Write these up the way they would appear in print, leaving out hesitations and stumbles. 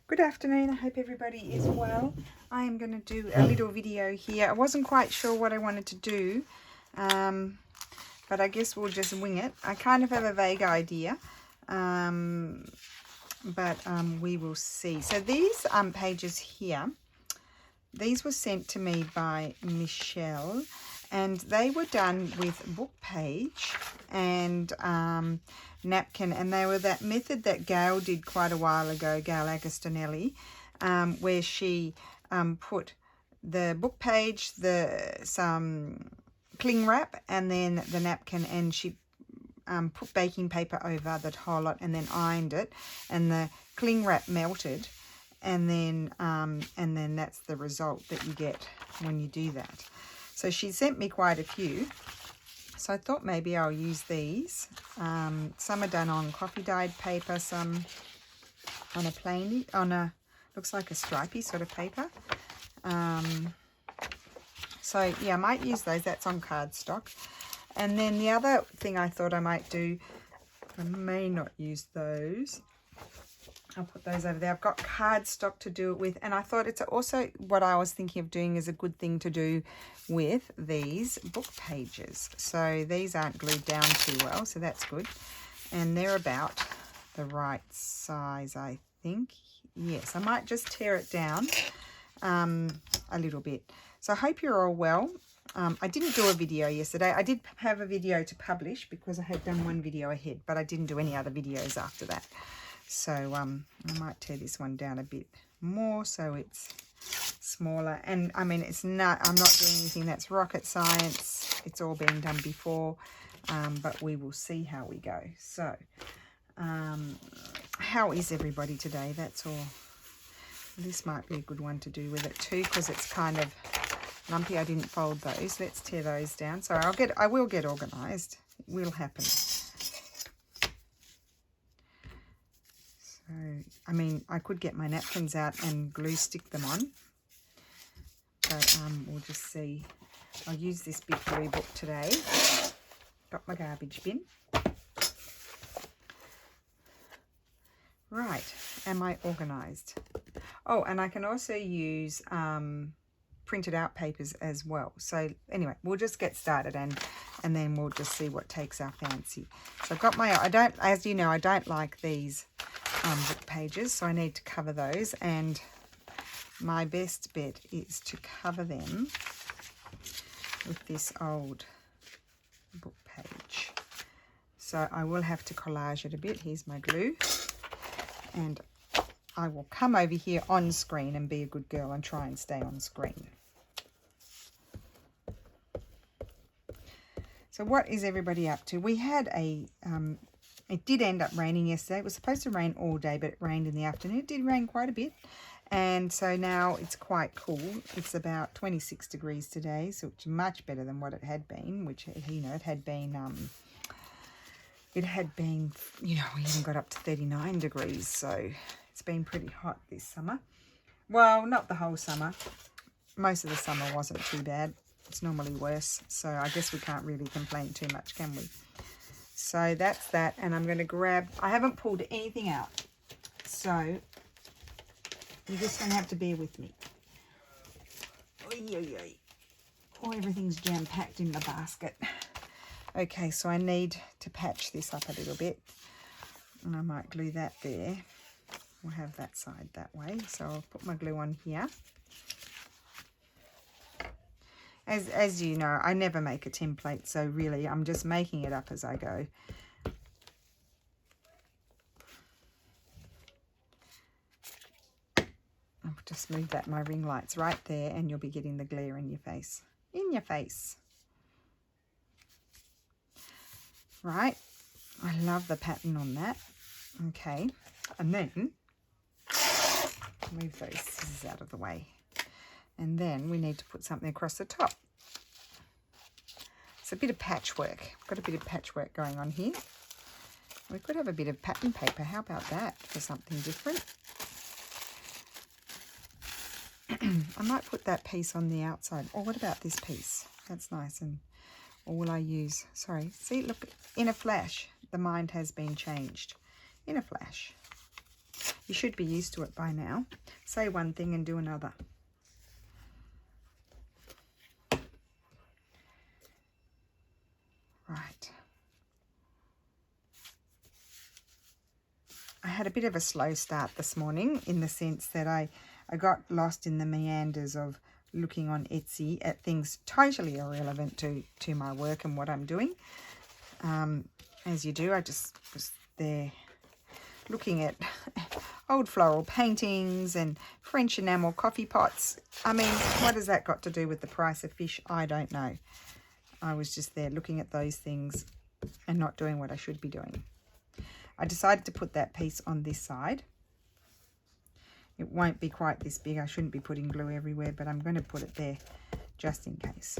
Good afternoon, I hope everybody is well. I am going to do a little video here. I wasn't quite sure what I wanted to do, but I guess we'll just wing it. I kind of have a vague idea, but we will see. So these pages here, these were sent to me by Michelle, and they were done with book page and napkin, and they were that method that Gail did quite a while ago, Gail Agostinelli, where she put the book page, some cling wrap, and then the napkin, and she put baking paper over the whole lot and then ironed it, and the cling wrap melted, and then that's the result that you get when you do that. So she sent me quite a few. So I thought maybe I'll use these. Some are done on coffee dyed paper, some on looks like a stripy sort of paper. So yeah, I might use those. That's on cardstock. And then the other thing I thought I might do, I may not use those. I'll put those over there. I've got cardstock to do it with, and I thought it's also what I was thinking of doing is a good thing to do with these book pages. So these aren't glued down too well, so that's good. And they're about the right size, I think. Yes, I might just tear it down a little bit. So I hope you're all well. I didn't do a video yesterday. I did have a video to publish because I had done one video ahead, but I didn't do any other videos after that. So I might tear this one down a bit more so it's smaller. And I mean, I'm not doing anything that's rocket science. It's all been done before, but we will see how we go. So how is everybody today? That's all. This might be a good one to do with it too, because it's kind of lumpy. I didn't fold those. Let's tear those down. So I will get organized. It will happen. So, I mean, I could get my napkins out and glue stick them on, but we'll just see. I'll use this big blue book today. Got my garbage bin. Right, am I organized? Oh, and I can also use printed out papers as well. So anyway, we'll just get started and then we'll just see what takes our fancy. So I've got as you know, I don't like these book pages, so I need to cover those, and my best bet is to cover them with this old book page. So I will have to collage it a bit. Here's my glue, and I will come over here on screen and be a good girl and try and stay on screen. So what is everybody up to? We had it did end up raining yesterday. It was supposed to rain all day, but it rained in the afternoon. It did rain quite a bit. And so now it's quite cool. It's about 26 degrees today, so it's much better than what it had been, which, you know, it had been, you know, we even got up to 39 degrees. So it's been pretty hot this summer. Well, not the whole summer. Most of the summer wasn't too bad. It's normally worse. So I guess we can't really complain too much, can we? So that's that, and I'm going to grab, I haven't pulled anything out, so you're just going to have to bear with me. Oh, everything's jam-packed in the basket. Okay, so I need to patch this up a little bit, and I might glue that there. We'll have that side that way, so I'll put my glue on here. As you know, I never make a template, so really I'm just making it up as I go. I'll just move my ring light's right there, and you'll be getting the glare in your face. In your face. Right. I love the pattern on that. Okay. And then, move those scissors out of the way. And then we need to put something across the top. It's a bit of patchwork. Got a bit of patchwork going on here. We could have a bit of pattern paper. How about that for something different? I might put that piece on the outside. Or what about this piece? That's nice. And or will I use, sorry, see, look, in a flash, the mind has been changed. In a flash. You should be used to it by now. Say one thing and do another. Right. I had a bit of a slow start this morning in the sense that I got lost in the meanders of looking on Etsy at things totally irrelevant to my work and what I'm doing. As you do, I just was there looking at old floral paintings and French enamel coffee pots. I mean, what has that got to do with the price of fish? I don't know. I was just there looking at those things and not doing what I should be doing. I decided to put that piece on this side. It won't be quite this big. I shouldn't be putting glue everywhere, but I'm going to put it there just in case.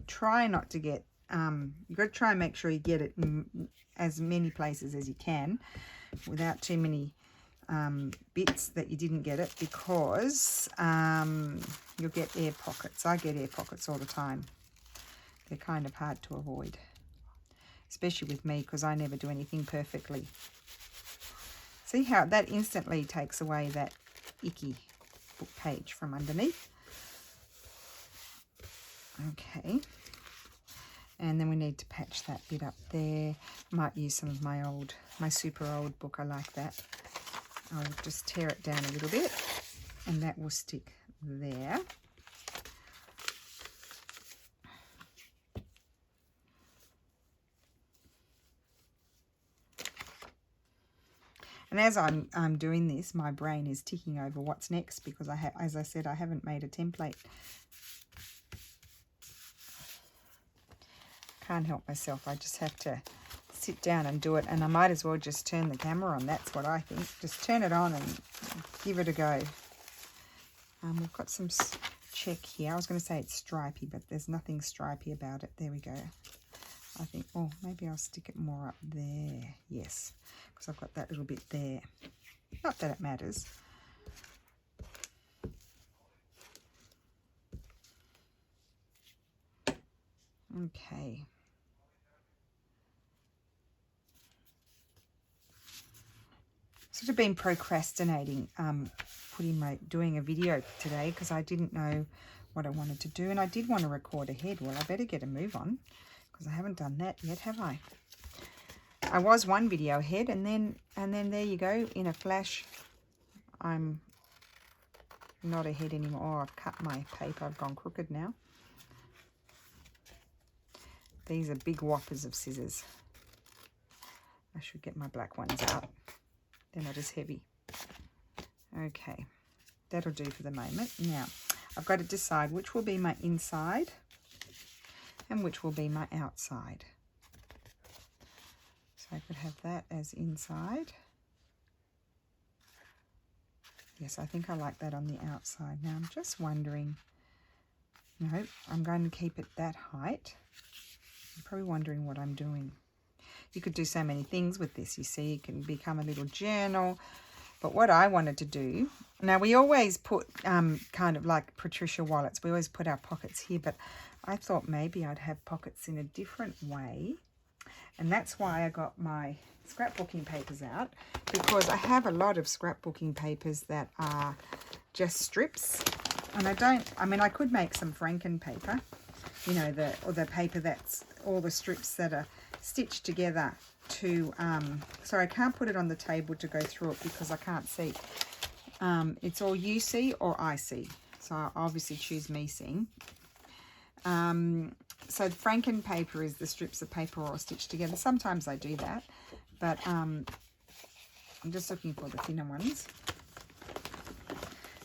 Try not to get, you've got to try and make sure you get it in as many places as you can without too many bits that you didn't get it, because you'll get air pockets. I get air pockets all the time. They're kind of hard to avoid, especially with me, because I never do anything perfectly. See how that instantly takes away that icky book page from underneath. Okay, and then we need to patch that bit up there. Might use some of my super old book. I like that. I'll just tear it down a little bit and that will stick there. And as I'm doing this, my brain is ticking over what's next, because as I said, I haven't made a template. Can't help myself. I just have to sit down and do it, and I might as well just turn the camera on. That's what I think. Just turn it on and give it a go. We've got some check here. I was going to say it's stripy, but there's nothing stripy about it. There we go. I think, oh, maybe I'll stick it more up there. Yes, because I've got that little bit there. Not that it matters. Okay. Sort of been procrastinating doing a video today because I didn't know what I wanted to do, and I did want to record ahead. Well, I better get a move on because I haven't done that yet, have I? I was one video ahead, and then there you go, in a flash I'm not ahead anymore. Oh, I've cut my paper. I've gone crooked now. These are big whoppers of scissors. I should get my black ones out. They're not as heavy. Okay, that'll do for the moment. Now, I've got to decide which will be my inside and which will be my outside. So I could have that as inside. Yes, I think I like that on the outside. Now, I'm just wondering, no, I'm going to keep it that height. You're probably wondering what I'm doing. You could do so many things with this, you see. It can become a little journal. But what I wanted to do, now we always put kind of like Patricia wallets, we always put our pockets here, but I thought maybe I'd have pockets in a different way. And that's why I got my scrapbooking papers out, because I have a lot of scrapbooking papers that are just strips. And I could make some Franken paper, you know, the paper that's all the strips that are stitched together to, sorry, I can't put it on the table to go through it because I can't see. It's all you see or I see. So I obviously choose me seeing. So the Franken paper is the strips of paper all stitched together. Sometimes I do that, but I'm just looking for the thinner ones.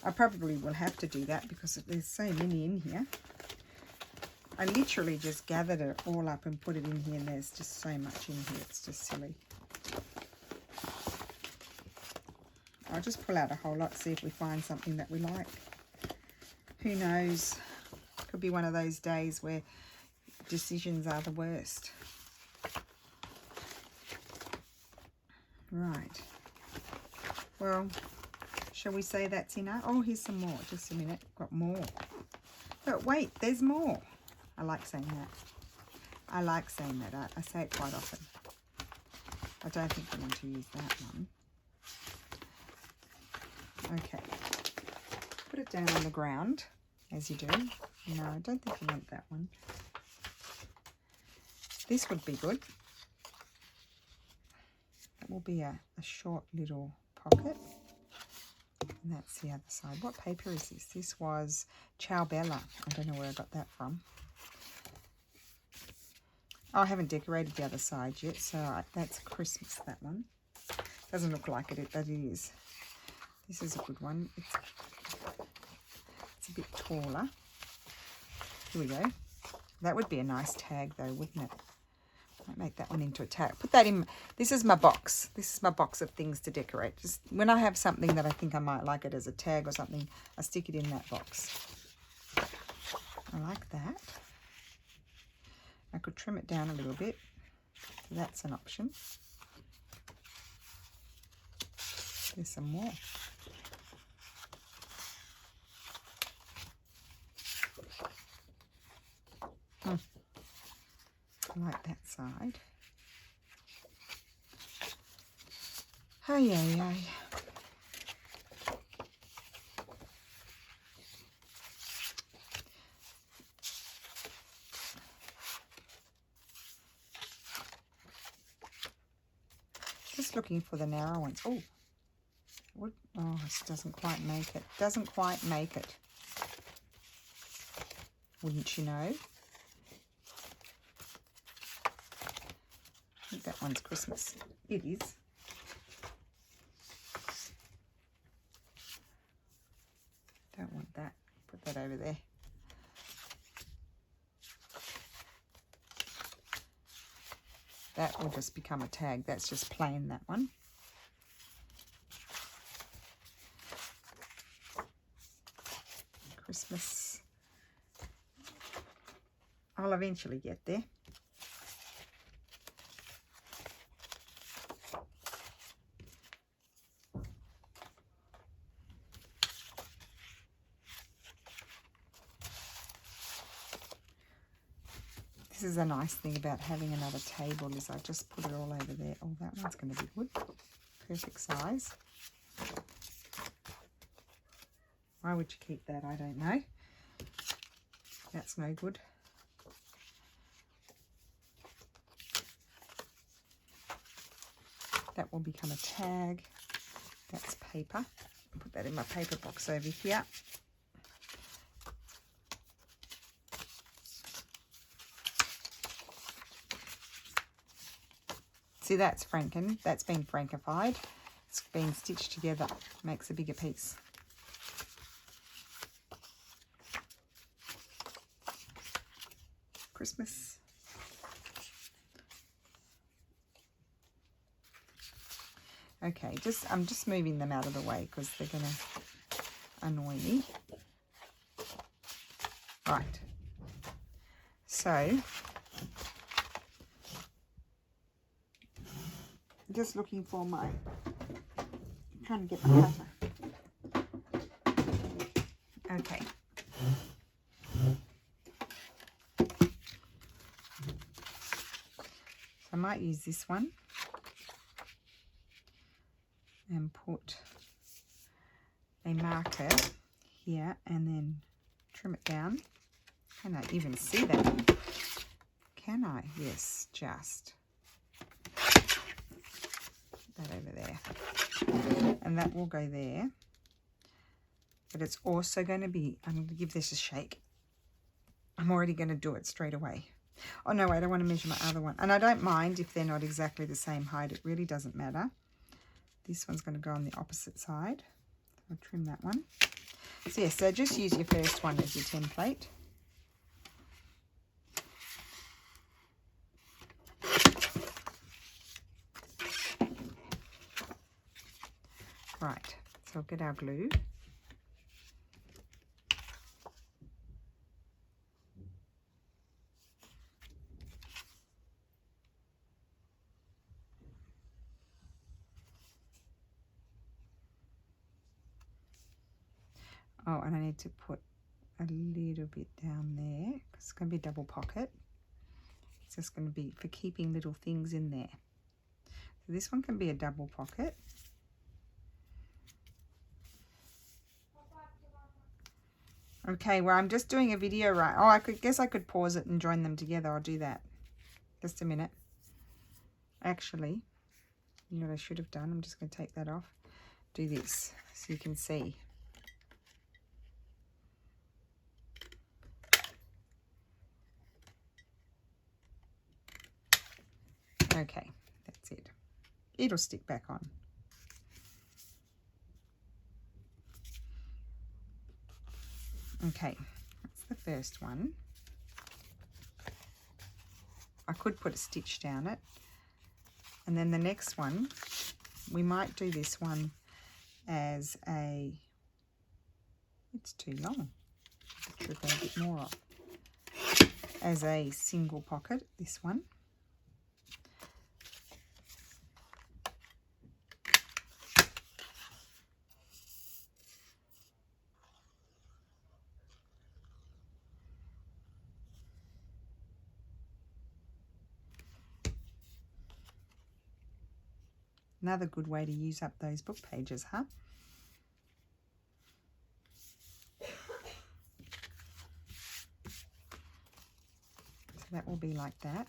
I probably will have to do that because there's so many in here. I literally just gathered it all up and put it in here, and there's just so much in here. It's just silly. I'll just pull out a whole lot, see if we find something that we like. Who knows? Could be one of those days where decisions are the worst. Right. Well, shall we say that's enough? Oh, here's some more. Just a minute. Got more. But wait, there's more. I like saying that. I like saying that. I say it quite often. I don't think I'm going to use that one. Okay. Put it down on the ground, as you do. No, I don't think you want that one. This would be good. That will be a short little pocket. And that's the other side. What paper is this? This was Ciao Bella. I don't know where I got that from. Oh, I haven't decorated the other side yet, so that's Christmas, that one. Doesn't look like it, but it is. This is a good one. It's a bit taller. Here we go. That would be a nice tag though, wouldn't it? Might make that one into a tag. Put that in. This is my box. This is my box of things to decorate. Just when I have something that I think I might like it as a tag or something, I stick it in that box. I like that. I could trim it down a little bit. That's an option. There's some more. I like that side. Ay, ay, ay. Just looking for the narrow ones. Oh, this doesn't quite make it. Doesn't quite make it. Wouldn't you know? I think that one's Christmas. It is. Don't want that. Put that over there. That will just become a tag. That's just plain, that one. Christmas. I'll eventually get there. This is a nice thing about having another table is I just put it all over there. Oh, that one's going to be good. Perfect size. Why would you keep that? I don't know. That's no good. That will become a tag. That's paper. I'll put that in my paper box over here. See, that's franken. That's been frankified. It's been stitched together. Makes a bigger piece. Christmas. Okay, I'm just moving them out of the way because they're going to annoy me. Right. So, just looking for my, trying to get my cutter. Okay. So I might use this one and put a marker here and then trim it down. Can I even see that? Can I? Yes, just. That over there, and that will go there, but it's also going to be, I'm going to give this a shake. I'm already going to do it straight away. Oh no, wait, I want to measure my other one, and I don't mind if they're not exactly the same height. It really doesn't matter. This one's going to go on the opposite side. I'll trim that one. So yes, so just use your first one as your template. Right, so we'll get our glue. Oh, and I need to put a little bit down there because it's going to be double pocket. It's just going to be for keeping little things in there. So this one can be a double pocket. Okay, well, I'm just doing a video right. Oh, I guess I could pause it and join them together. I'll do that. Just a minute. Actually, you know what I should have done? I'm just going to take that off. Do this so you can see. Okay, that's it. It'll stick back on. Okay, that's the first one. I could put a stitch down it. And then the next one, we might do this one as a, it's too long. I should go a bit more off. As a single pocket, this one. Another good way to use up those book pages, huh? So that will be like that.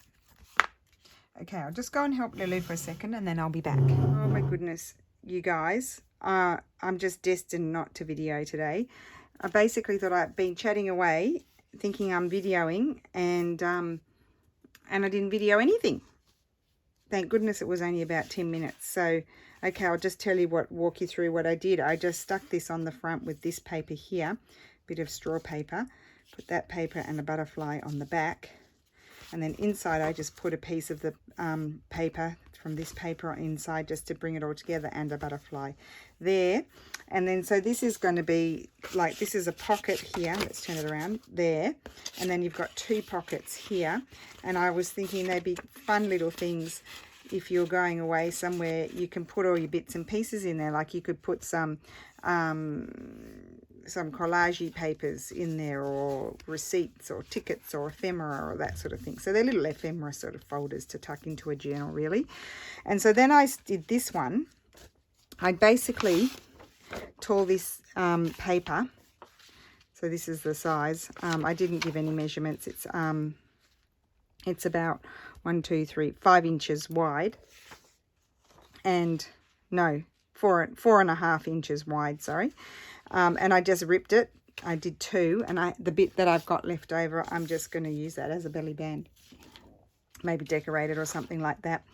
Okay, I'll just go and help Lulu for a second and then I'll be back. Oh my goodness, you guys. I'm just destined not to video today. I basically thought I'd been chatting away, thinking I'm videoing, and I didn't video anything. Thank goodness it was only about 10 minutes. So, okay, I'll just walk you through what I did. I just stuck this on the front with this paper here, bit of straw paper, put that paper and a butterfly on the back. And then inside I just put a piece of the paper from this paper inside just to bring it all together, and a butterfly there. And then so this is going to be like, this is a pocket here. Let's turn it around there. And then you've got two pockets here. And I was thinking they'd be fun little things if you're going away somewhere. You can put all your bits and pieces in there. Like you could put some collage papers in there, or receipts or tickets or ephemera or that sort of thing. So they're little ephemera sort of folders to tuck into a journal, really. And so then I did this one. I basically tore this paper. So this is the size. I didn't give any measurements. It's about 5 inches wide, and no, 4.5 inches wide, sorry. And I just ripped it. I did 2, and the bit that I've got left over, I'm just going to use that as a belly band, maybe decorate it or something like that.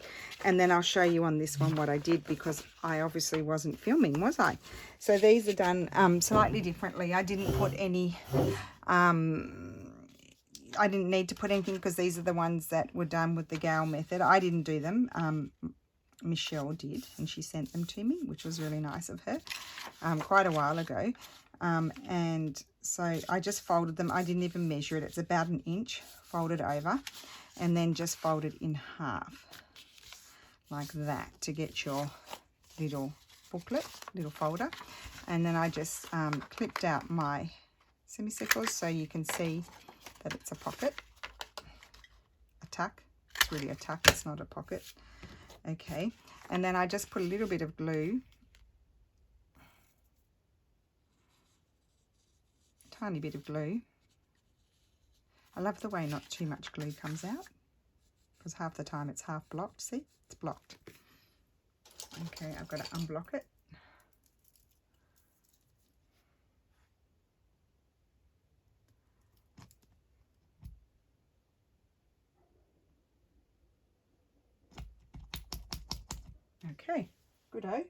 And then I'll show you on this one what I did, because I obviously wasn't filming, was I? So these are done slightly differently. I didn't put any I didn't need to put anything, because these are the ones that were done with the Gale method. I didn't do them. Michelle did, and she sent them to me, which was really nice of her, quite a while ago. And so I just folded them. I didn't even measure it. It's about 1 inch folded over, and then just folded in half like that to get your little booklet, little folder. And then I just clipped out my semicircles so you can see that it's a pocket, a tuck. It's really a tuck, it's not a pocket. Okay, and then I just put a little bit of glue, tiny bit of glue. I love the way not too much glue comes out, because half the time it's half blocked. See, it's blocked. Okay, I've got to unblock it. Okay, good-o.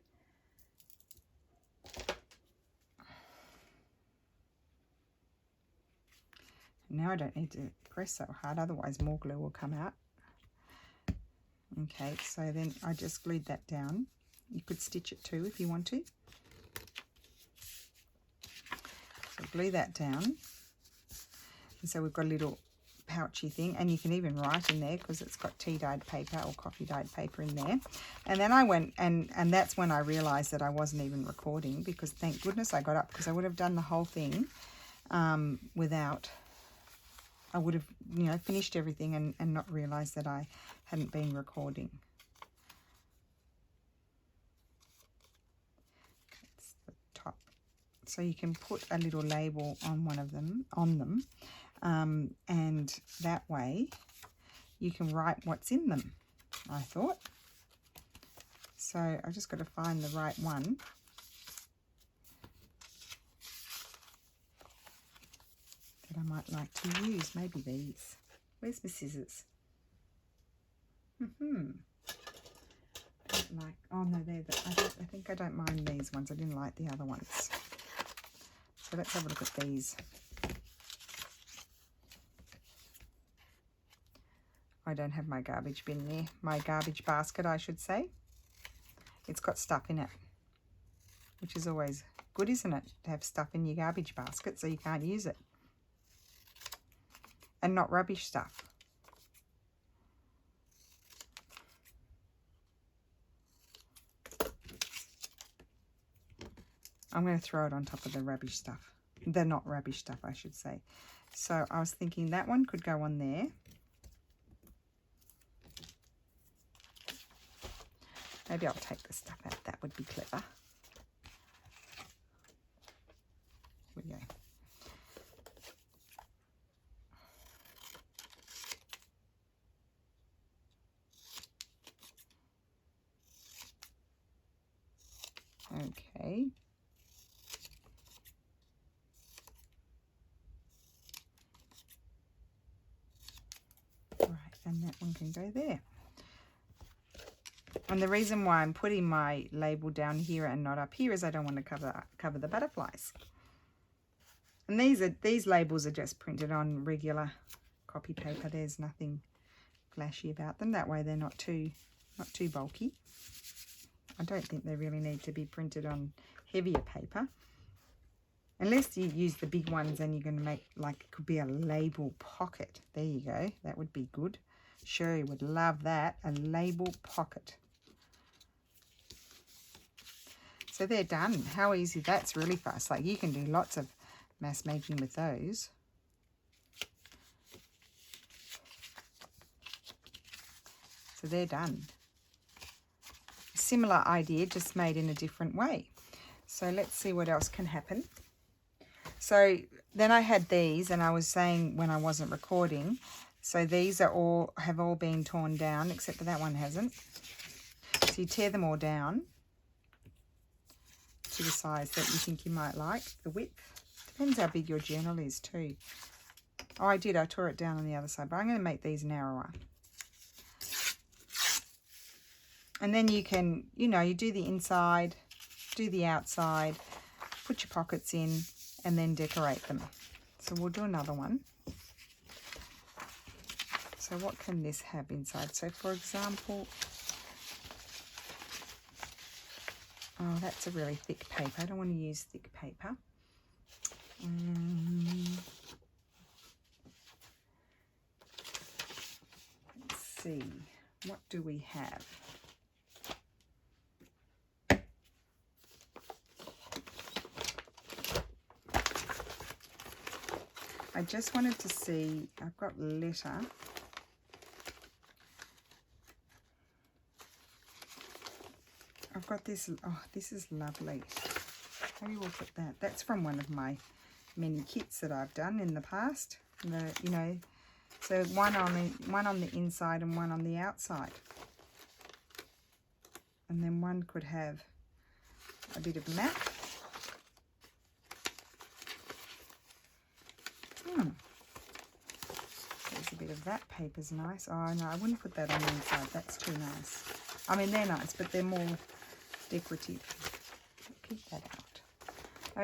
Now I don't need to press so hard, otherwise more glue will come out. Okay, so then I just glued that down. You could stitch it too if you want to. So glue that down. And so we've got a little pouchy thing, and you can even write in there because it's got tea dyed paper or coffee dyed paper in there. And then I went and that's when I realized that I wasn't even recording, because thank goodness I got up, because I would have done the whole thing without, I would have, you know, finished everything and not realized that I hadn't been recording. That's the top So you can put a little label on one of them, and that way you can write what's in them, I thought. So I've just got to find the right one. That I might like to use. Maybe these. Where's my scissors? Don't like. Oh no, they're the. I think I don't mind these ones. I didn't like the other ones. So let's have a look at these. I don't have my garbage bin there. My garbage basket, I should say. It's got stuff in it, which is always good, isn't it? To have stuff in your garbage basket so you can't use it. And not rubbish stuff. I'm going to throw it on top of the rubbish stuff. The not rubbish stuff, I should say. So I was thinking that one could go on there. Maybe I'll take the stuff out. That would be clever. Here we go. Okay. Right, and that one can go there. And the reason why I'm putting my label down here and not up here is I don't want to cover the butterflies. And these labels are just printed on regular copy paper. There's nothing flashy about them. That way they're not too bulky. I don't think they really need to be printed on heavier paper. Unless you use the big ones and you're going to make, like, it could be a label pocket. There you go. That would be good. Sherry would love that. A label pocket. So they're done. How easy. That's really fast. Like, you can do lots of mass making with those. So they're done. Similar idea, just made in a different way. So let's see what else can happen. So then I had these, and I was saying when I wasn't recording, so these have all been torn down, except for that one hasn't. So you tear them all down to the size that you think you might like, the width. Depends how big your journal is too. Oh, I tore it down on the other side, but I'm going to make these narrower. And then you can, you do the inside, do the outside, put your pockets in, and then decorate them. So we'll do another one. So what can this have inside? So for example, oh, that's a really thick paper. I don't want to use thick paper. Let's see, what do we have? I just wanted to see, I've got letter. I've got this, oh, this is lovely. Maybe we'll put that. That's from one of my many kits that I've done in the past. So one on the inside and one on the outside. And then one could have a bit of map. There's a bit of that paper's nice. Oh no, I wouldn't put that on the inside. That's too nice. I mean, they're nice, but they're more decorative. Keep that out.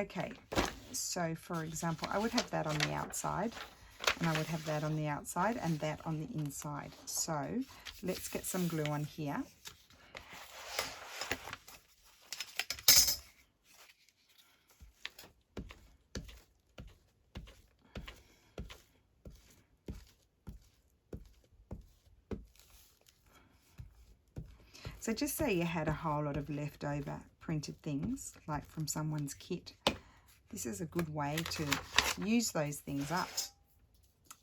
Okay, so for example, I would have that on the outside, and I would have that on the outside and that on the inside. So let's get some glue on here. So just say you had a whole lot of leftover printed things, like from someone's kit. This is a good way to use those things up.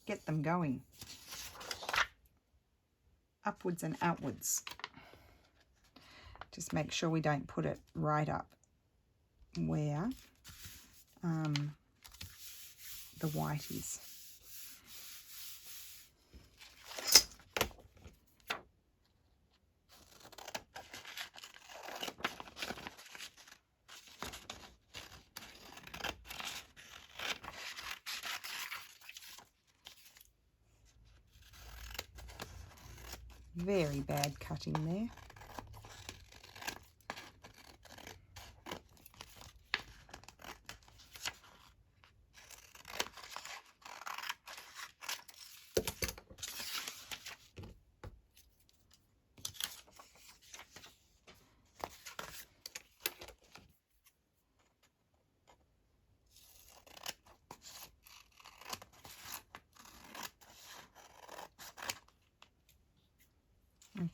Get them going. Upwards and outwards. Just make sure we don't put it right up where the white is. Very bad cutting there.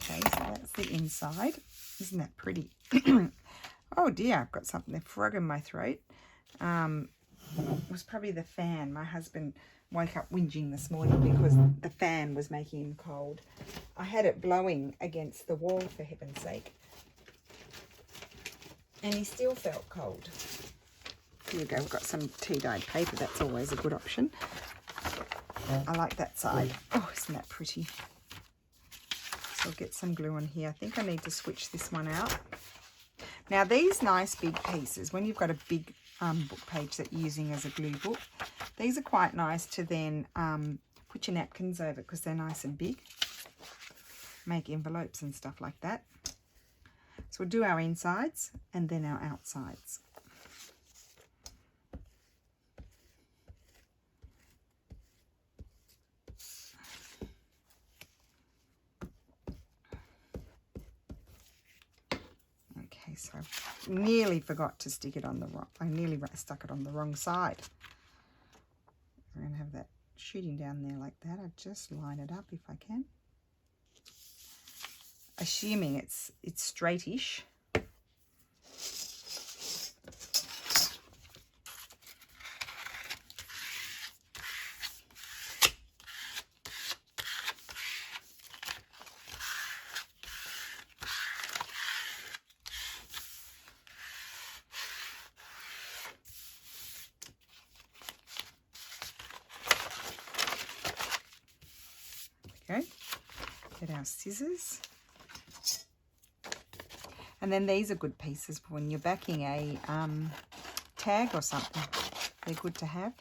Okay, so that's the inside. Isn't that pretty? Oh dear, I've got something, a frog in my throat. It was probably the fan. My husband woke up whinging this morning because the fan was making him cold. I had it blowing against the wall, for heaven's sake. And he still felt cold. Here we go, we've got some tea-dyed paper. That's always a good option. I like that side. Oh, isn't that pretty? So I'll get some glue on here. I think I need to switch this one out. Now these nice big pieces, when you've got a big book page that you're using as a glue book, these are quite nice to then put your napkins over because they're nice and big. Make envelopes and stuff like that. So we'll do our insides and then our outsides. Okay, so I nearly forgot to stick it on the wrong, I nearly stuck it on the wrong side. We're going to have that shooting down there like that. I just line it up if I can. Assuming it's straightish. Okay, get our scissors. And then these are good pieces for when you're backing a tag or something. They're good to have.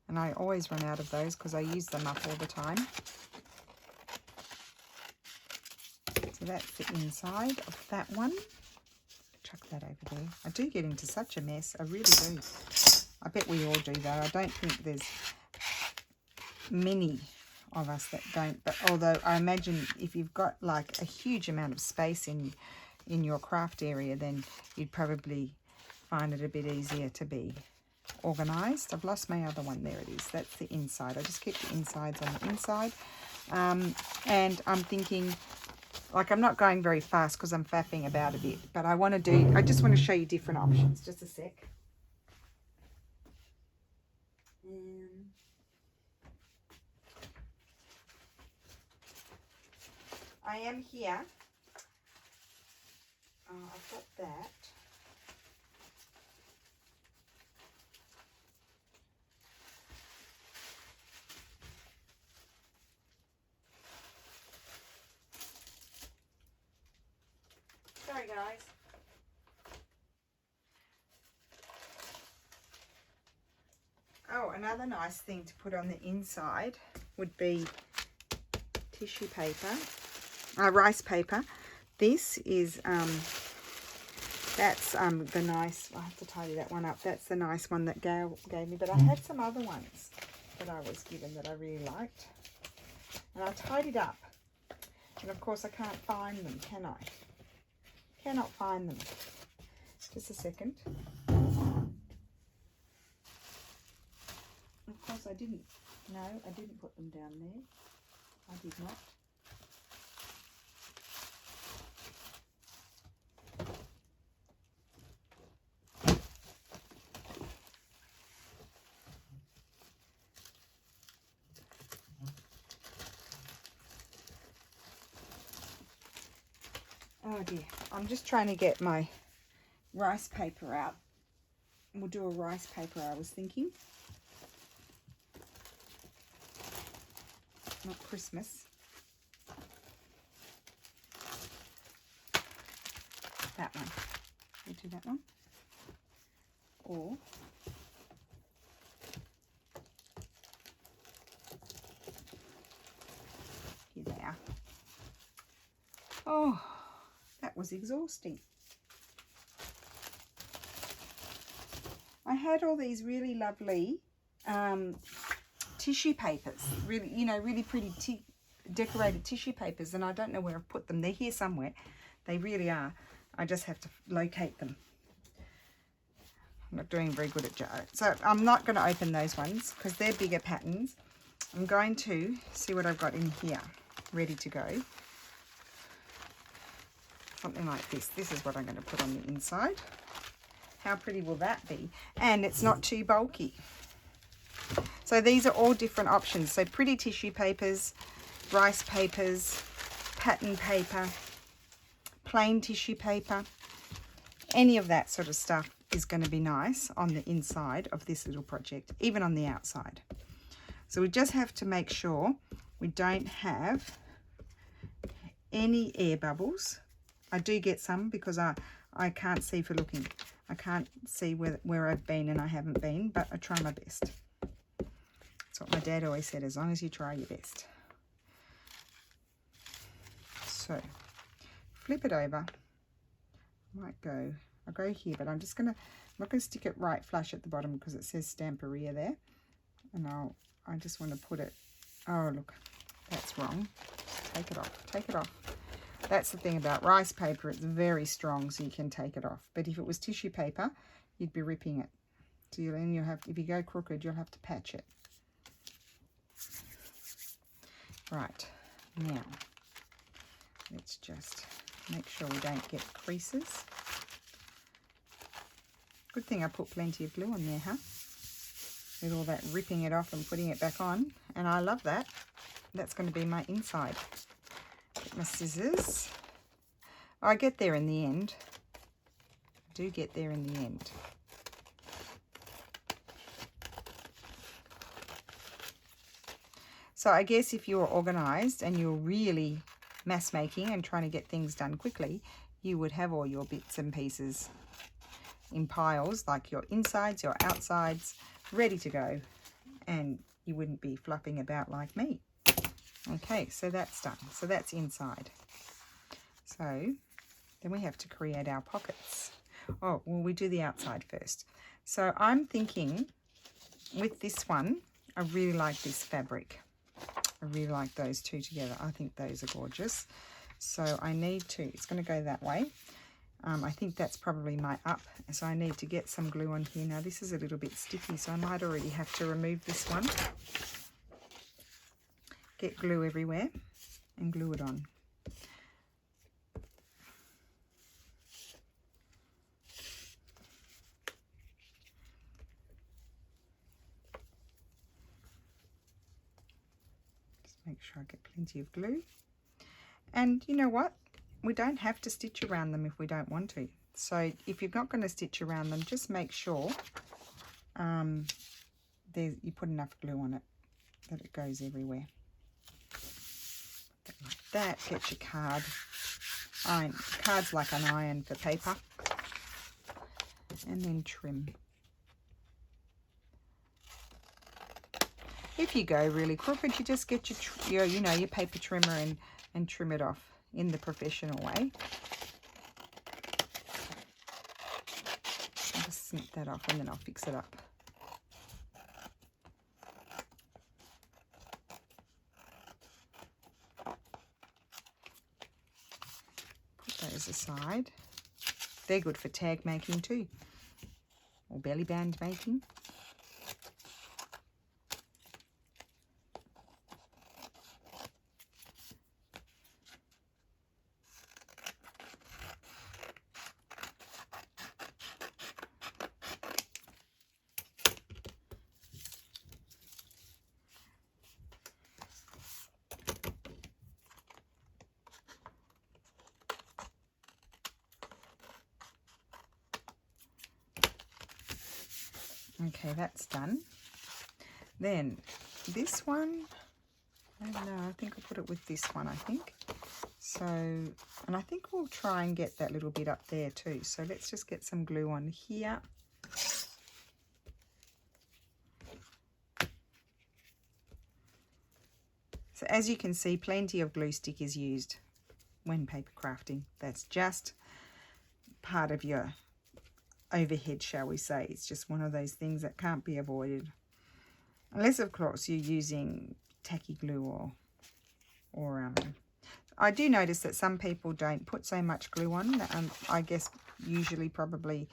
And I always run out of those because I use them up all the time. So that's the inside of that one. Chuck that over there. I do get into such a mess. I really do. I bet we all do though. I don't think there's many of us that don't. But although I imagine if you've got like a huge amount of space in your craft area, then you'd probably find it a bit easier to be organized. I've lost my other one. There it is. That's the inside. I just keep the insides on the inside. And I'm thinking, like, I'm not going very fast because I'm faffing about a bit, but I just want to show you different options. Just a sec. I am here. I've got that. Sorry, guys. Oh, another nice thing to put on the inside would be tissue paper, rice paper. This is that's the nice, I have to tidy that one up. That's the nice one that Gail gave me, but I had some other ones that I was given that I really liked. And I tidied up. And of course I can't find them, can I? Cannot find them. Just a second. Of course I didn't. No, I didn't put them down there. I did not. Oh dear, I'm just trying to get my rice paper out we'll do a rice paper, I was thinking. Not Christmas. That one. We'll do that one. Or here they are. Oh, that was exhausting. I had all these really lovely tissue papers, really, you know, really pretty decorated tissue papers, and I don't know where I've put them. They're here somewhere. They really are. I just have to locate them. I'm not doing very good at jar. So I'm not going to open those ones because they're bigger patterns. I'm going to see what I've got in here ready to go. Something like this. This is what I'm going to put on the inside. How pretty will that be? And it's not too bulky. So these are all different options. So pretty tissue papers, rice papers, pattern paper, plain tissue paper, any of that sort of stuff is going to be nice on the inside of this little project, even on the outside. So we just have to make sure we don't have any air bubbles. I do get some because I can't see for looking. I can't see where I've been and I haven't been, but I try my best. That's what my dad always said, as long as you try your best. So flip it over. I'll go here, but I'm not going to stick it right flush at the bottom because it says Stamperia there. And I just want to put it, oh look, that's wrong. Take it off, take it off. That's the thing about rice paper, it's very strong, so you can take it off. But if it was tissue paper, you'd be ripping it. So you'll have, if you go crooked, you'll have to patch it. Right, now, let's just make sure we don't get creases. Good thing I put plenty of glue on there, huh? With all that ripping it off and putting it back on. And I love that. That's going to be my inside. Get my scissors. I get there in the end. I do get there in the end. So I guess if you're organised and you're really mass making and trying to get things done quickly, you would have all your bits and pieces in piles, like your insides, your outsides, ready to go, and you wouldn't be flopping about like me. Okay, so that's done. So that's inside. So then we have to create our pockets. Oh, well, we do the outside first. So I'm thinking with this one, I really like this fabric. I really like those two together. I think those are gorgeous. So I need to, it's going to go that way. I think that's probably my up. So I need to get some glue on here. Now this is a little bit sticky, so I might already have to remove this one. Get glue everywhere and glue it on. Just make sure I get plenty of glue. And you know what? We don't have to stitch around them if we don't want to. So if you're not going to stitch around them, just make sure you put enough glue on it that it goes everywhere. Like that. Get your card. Card's like an iron for paper. And then trim. If you go really crooked, you just get your paper trimmer and trim it off in the professional way. I'll just snip that off and then I'll fix it up. Put those aside. They're good for tag making too, or belly band making. Okay, that's done. Then this one, I don't know, I think I'll put it with this one, I think. So, and I think we'll try and get that little bit up there too. So let's just get some glue on here. So as you can see, plenty of glue stick is used when paper crafting. That's just part of your overhead, shall we say. It's just one of those things that can't be avoided. Unless, of course, you're using tacky glue or I do notice that some people don't put so much glue on. I guess usually probably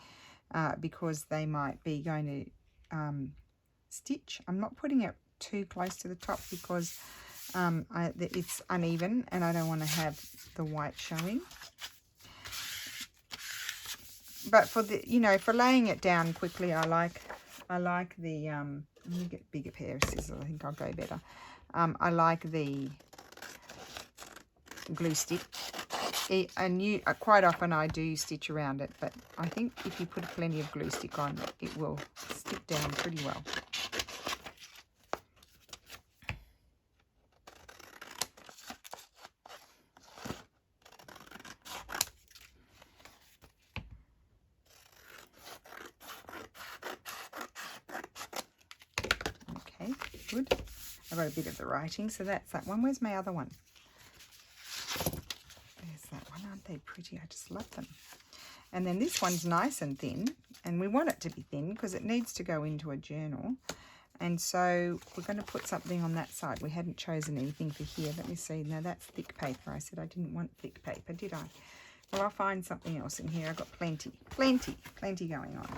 because they might be going to stitch. I'm not putting it too close to the top because it's uneven and I don't want to have the white showing. But for the, you know, for laying it down quickly, I like the let me get a bigger pair of scissors. I think I'll go better. I like the glue stick. And quite often I do stitch around it, but I think if you put plenty of glue stick on, it will stick down pretty well. Okay, good. I got a bit of the writing, so that's that one. Where's my other one? There's that one. Aren't they pretty? I just love them. And then this one's nice and thin, and we want it to be thin because it needs to go into a journal. And so we're going to put something on that side. We hadn't chosen anything for here. Let me see. Now that's thick paper. I said I didn't want thick paper, did I? Well, I'll find something else in here. I've got plenty going on.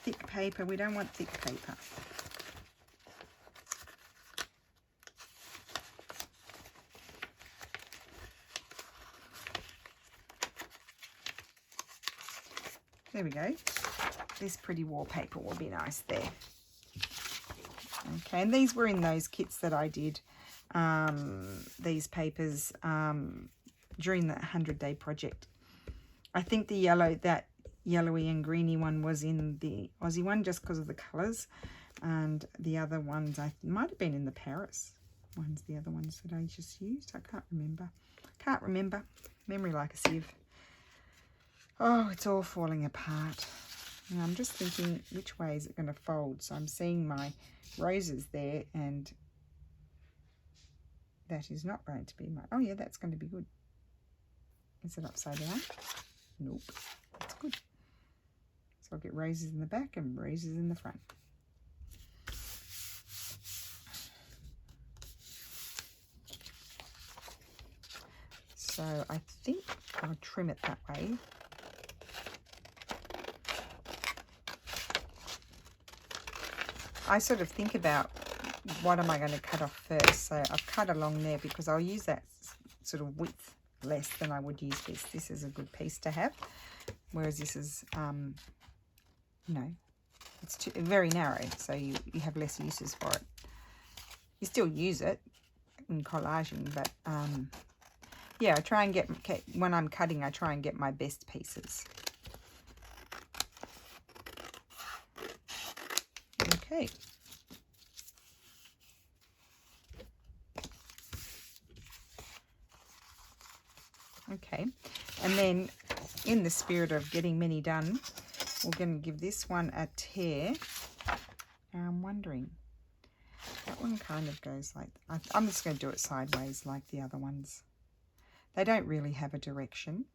Thick paper. We don't want thick paper. There we go. This pretty wallpaper will be nice there. Okay, and these were in those kits that I did, these papers, during the 100-day project. I think that yellowy and greeny one was in the Aussie one just because of the colours, and the other ones might have been in the Paris ones, the other ones that I just used. I can't remember. Memory like a sieve. Oh, it's all falling apart. And I'm just thinking, which way is it going to fold? So I'm seeing my roses there, and that is not going to be my... Oh, yeah, that's going to be good. Is it upside down? Nope. That's good. So I'll get roses in the back and roses in the front. So I think I'll trim it that way. I sort of think about what am I going to cut off first. So I've cut along there because I'll use that sort of width less than I would use this. This is a good piece to have, whereas this is, you know, it's very narrow, so you have less uses for it. You still use it in collaging, but yeah, I try and get, when I'm cutting, I try and get my best pieces. Okay. Okay, and then in the spirit of getting many done, we're going to give this one a tear. I'm wondering, that one kind of goes like, I'm just going to do it sideways like the other ones. They don't really have a direction.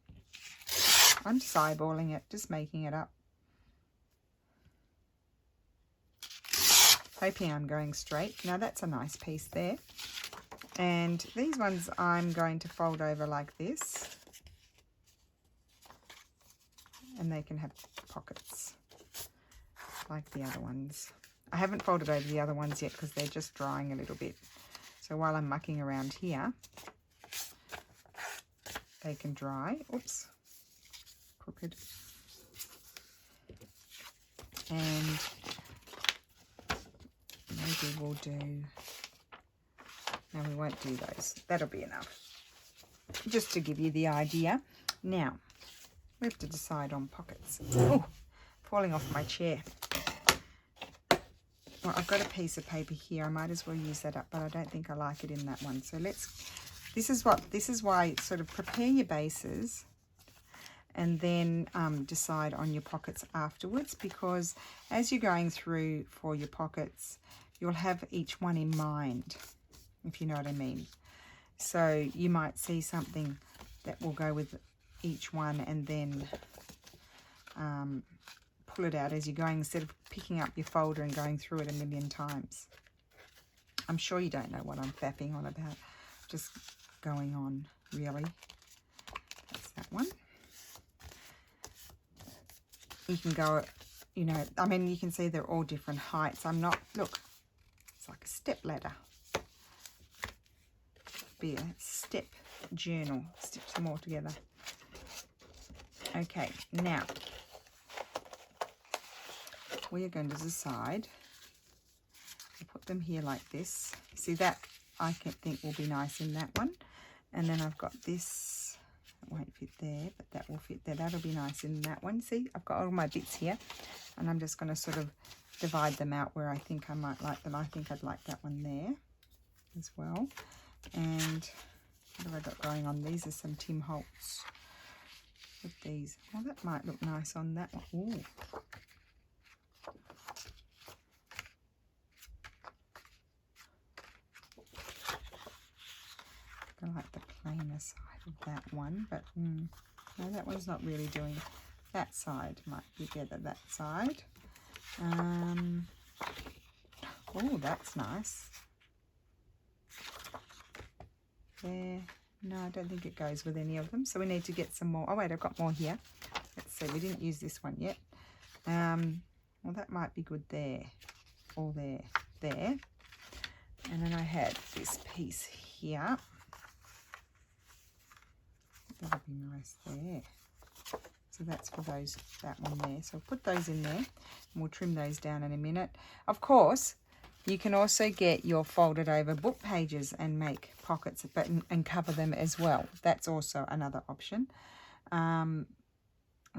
I'm just eyeballing it, just making it up. Hoping I'm going straight. Now that's a nice piece there. And these ones I'm going to fold over like this. And they can have pockets like the other ones. I haven't folded over the other ones yet because they're just drying a little bit. So while I'm mucking around here, they can dry. Oops, crooked. And maybe we'll do No, we won't do those. That'll be enough. Just to give you the idea. Now, we have to decide on pockets. Oh, falling off my chair. Well, I've got a piece of paper here. I might as well use that up, but I don't think I like it in that one. So this is why sort of prepare your bases and then decide on your pockets afterwards, because as you're going through for your pockets, you'll have each one in mind, if you know what I mean. So you might see something that will go with each one and then pull it out as you're going, instead of picking up your folder and going through it a million times. I'm sure you don't know what I'm fapping on about. Just going on, really. That's that one. You can go, you know, I mean, you can see they're all different heights. I'm not, look, it's like a step ladder. Be a step journal, stitch them all together. Okay, now we are going to decide to put them here like this. See, that I can think will be nice in that one. And then I've got this, it won't fit there, but that will fit there. That'll be nice in that one. See, I've got all my bits here, and I'm just going to sort of divide them out where I think I might like them. I think I'd like that one there as well. And what have I got going on? These are some Tim Holtz with these. Well, that might look nice on that one. Ooh. I like the plainer side of that one, but no, that one's not really doing. That side might be better, that side. Oh, that's nice. There. No, I don't think it goes with any of them, so we need to get some more. Oh wait, I've got more here. Let's see, we didn't use this one yet. Well, that might be good there, or there. And then I had this piece here. That'll be nice there. So that's for those, that one there. So I'll put those in there, and we'll trim those down in a minute. Of course, you can also get your folded over book pages and make pockets and cover them as well. That's also another option. I've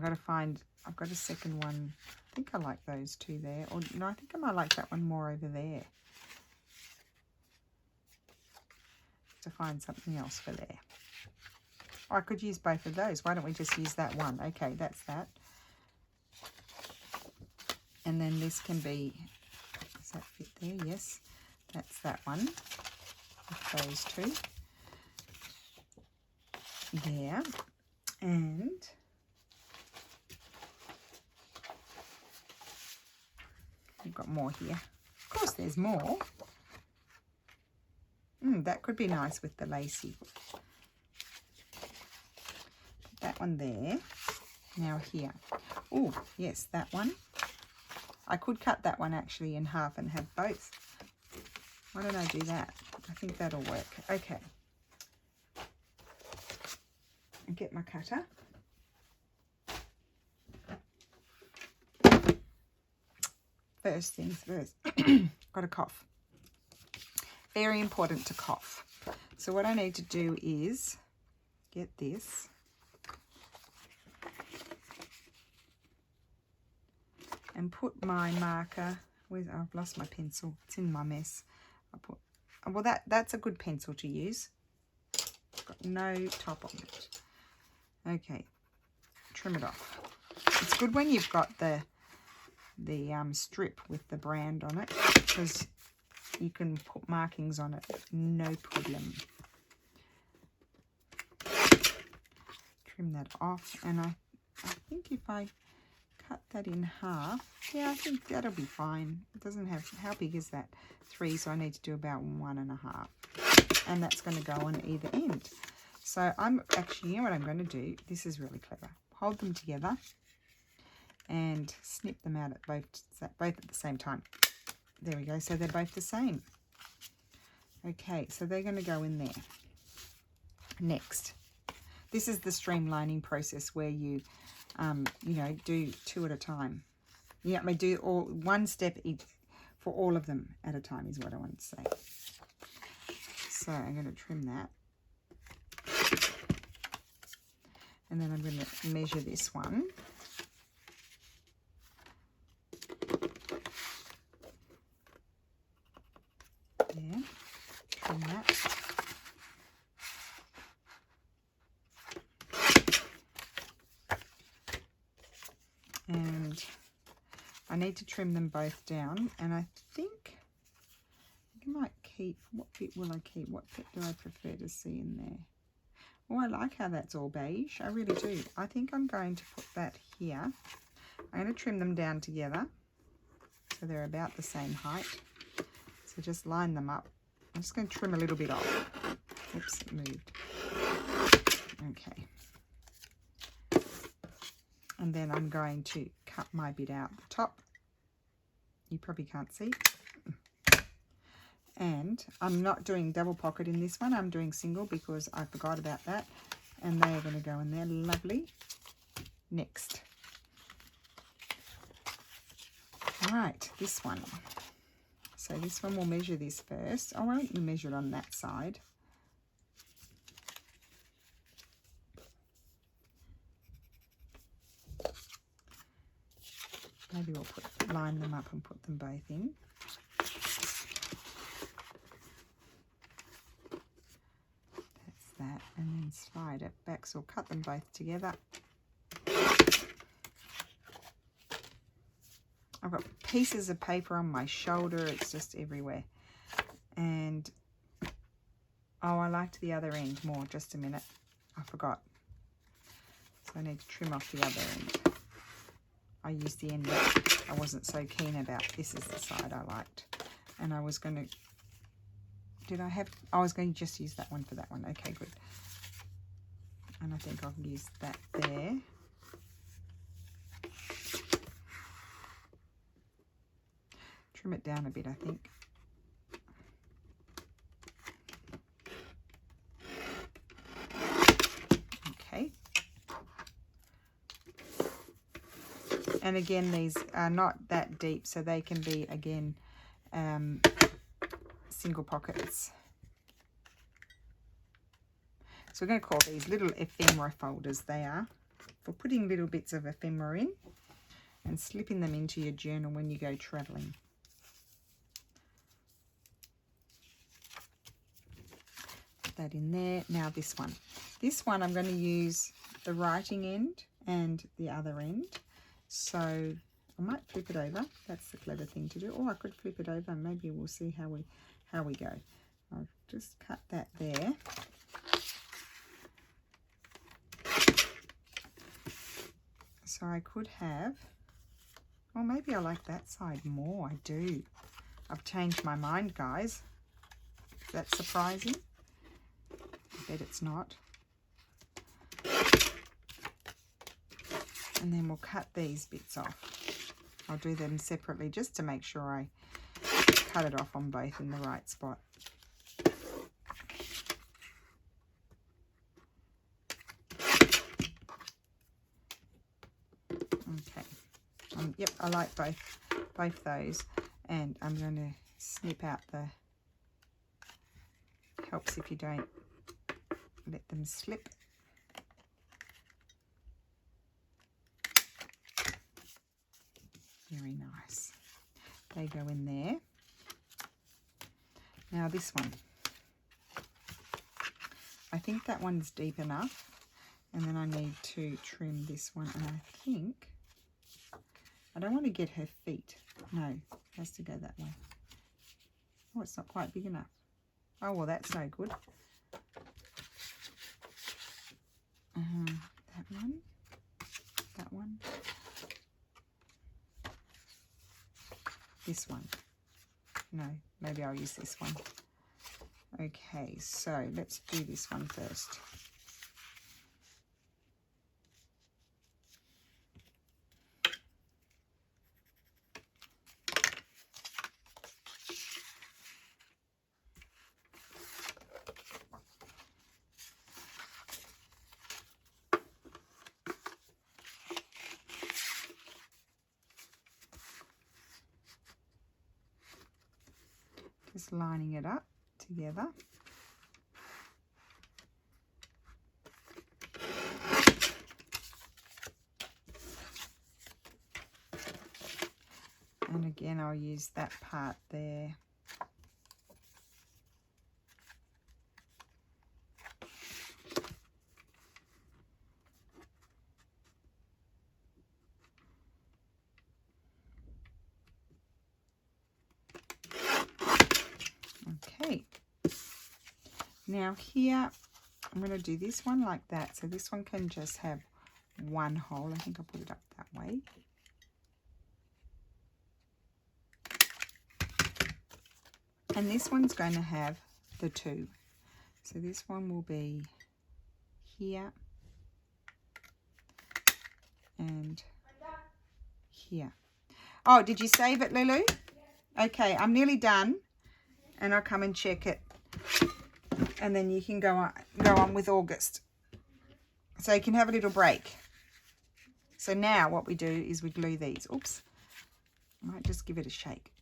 got a second one. I think I like those two there. Or no, I think I might like that one more over there. To find something else for there. Oh, I could use both of those. Why don't we just use that one? Okay, that's that. And then this can be, does that fit there? Yes, that's that one. With those two. There. And we've got more here. Of course, there's more. That could be nice with the lacy. That one there. Now here. Oh, yes, that one. I could cut that one actually in half and have both. Why don't I do that? I think that'll work. Okay. And get my cutter. First things first. Got a cough. Very important to cough. So what I need to do is get this. And put my marker, I've lost my pencil, it's in my mess. Well, that's a good pencil to use. It's got no top on it. Okay, trim it off. It's good when you've got the strip with the brand on it, because you can put markings on it, no problem. Trim that off, and I think if I cut that in half, yeah, I think that'll be fine. It doesn't have, how big is that? 3, so I need to do about 1.5, and that's going to go on either end. So I'm actually, you know what I'm going to do? This is really clever. Hold them together and snip them out at both at the same time. There we go. So they're both the same. Okay, so they're going to go in there. Next, this is the streamlining process where you you know, do 2 at a time. You may do all one step each for all of them at a time is what I want to say. So I'm going to trim that. And then I'm going to measure this one. There, trim that. And I need to trim them both down, and I think I might keep, what bit will I keep? What bit do I prefer to see in there? Oh, I like how that's all beige. I really do. I think I'm going to put that here. I'm going to trim them down together so they're about the same height. So just line them up. I'm just going to trim a little bit off. Oops, it moved. Okay. And then I'm going to cut my bit out the top. You probably can't see. And I'm not doing double pocket in this one. I'm doing single because I forgot about that. And they are going to go in there. Lovely. Next. All right, this one. So this one, we'll measure this first. Oh, why don't you measure it on that side? Maybe we'll line them up and put them both in. That's that. And then slide it back. So we'll cut them both together. I've got pieces of paper on my shoulder. It's just everywhere. And, oh, I liked the other end more. Just a minute. I forgot. So I need to trim off the other end. I used the end that I wasn't so keen about. This is the side I liked. And I was going to, I was going to just use that one for that one. Okay, good. And I think I'll use that there. Trim it down a bit, I think. Okay. And again, these are not that deep, so they can be, again, single pockets. So we're going to call these little ephemera folders. They are for putting little bits of ephemera in and slipping them into your journal when you go travelling. Put that in there. Now this one. This one I'm going to use the writing end and the other end. So I might flip it over. That's the clever thing to do. Or I could flip it over and maybe we'll see how we go. I'll just cut that there. So I could have, or maybe I like that side more. I do. I've changed my mind, guys. Is that surprising? I bet it's not. And then we'll cut these bits off. I'll do them separately just to make sure I cut it off on both in the right spot. Okay. Yep, I like both those. And I'm going to snip out the, helps if you don't let them slip. Very nice. They go in there. Now this one. I think that one's deep enough. And then I need to trim this one. And I think, I don't want to get her feet. No, it has to go that way. Oh, it's not quite big enough. Oh, well, that's no good. That one. This one. No, maybe I'll use this one. Okay, so let's do this one first. Just lining it up together. Again, I'll use that part there. Okay. Now here, I'm going to do this one like that. So this one can just have one hole. I think I'll put it up that way. And this one's going to have the two. So this one will be here and here. Oh, did you save it, Lulu? Okay, I'm nearly done, and I'll come and check it. And then you can go on with August. So you can have a little break. So now what we do is we glue these. Oops. I might just give it a shake.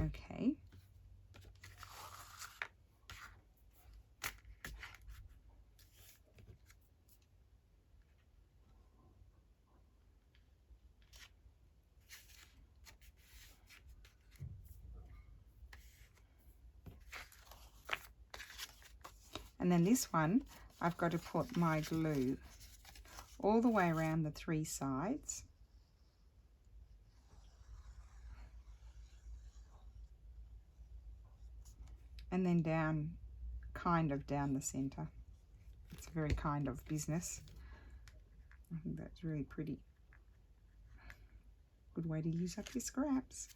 Okay. And then this one, I've got to put my glue all the way around the three sides. And then down, kind of down the center. It's a very kind of business. I think that's really pretty. Good way to use up your scraps.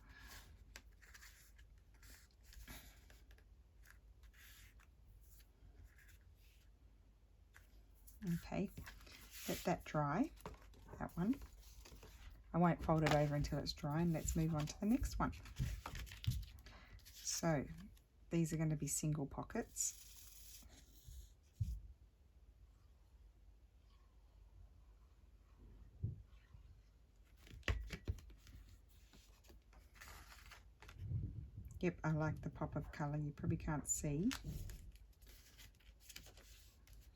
Okay, let that dry, that one. I won't fold it over until it's dry, and let's move on to the next one. So these are going to be single pockets. Yep, I like the pop of colour. You probably can't see,